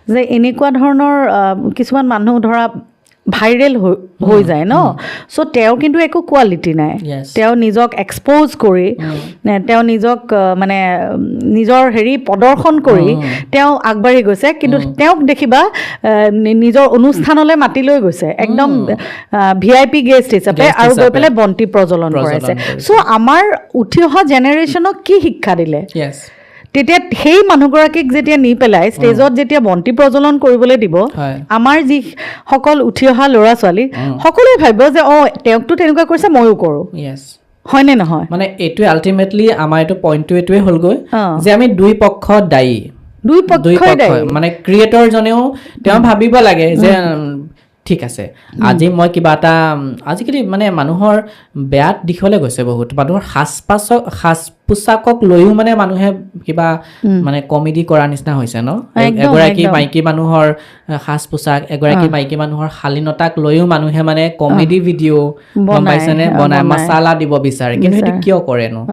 যে এনেকুৱা ধৰণৰ কিছুমান মানুহ ধৰা ভাইৰেল হৈ যায় ন চ' তেওঁৰ কিন্তু একো কোৱালিটি নাই তেওঁ নিজক এক্সপ'জ কৰি তেওঁ নিজক মানে নিজৰ হেৰি প্ৰদৰ্শন কৰি তেওঁ আগবাঢ়ি গৈছে কিন্তু তেওঁক দেখিবা নিজৰ অনুষ্ঠানলৈ মাতি লৈ গৈছে একদম VIP গেষ্ট হিচাপে আৰু গৈ পেলাই বন্তি প্ৰজ্বলন কৰাইছে চ' আমাৰ উঠি অহা জেনেৰেশ্যনক কি শিক্ষা দিলে তেতিয়া সেই মানুহগৰাকীক যেতিয়া নি পেলাই ষ্টেজত যেতিয়া বন্তি প্ৰজ্বলন কৰিবলৈ দিব আমাৰ যিসকল উঠি অহা ল'ৰা ছোৱালী সকলোৱে ভাবিব যে তেওঁকতো তেনেকুৱা কৰিছে ময়ো কৰোঁ হয়নে নহয় মানে এইটোৱে আল্টিমেটলি আমাৰ এইটো পইণ্টটো এইটোৱে হ'লগৈ যে আমি দুই পক্ষ দায়ী দুই পক্ষই দায়ী মানে ক্ৰিয়েটৰজনেও তেওঁ ভাবিব লাগে যে ঠিক আছে আজি মই কিবা এটা আজিকালি মানে মানুহৰ বেয়াত দিশলৈ গৈছে বহুত মানুহৰ সাজ পোছাকক লৈও মানে মানুহে কিবা মানে কমেডি কৰাৰ নিচিনা হৈছে ন এগৰাকী মাইকী মানুহৰ সাজ পোছাক এগৰাকী মাইকী মানুহৰ শালীনতাক লৈও মানুহে মানে কমেডি ভিডিঅ' গম পাইছেনে বনাই মছালা দিব বিচাৰে কিন্তু সেইটো কিয় কৰেনো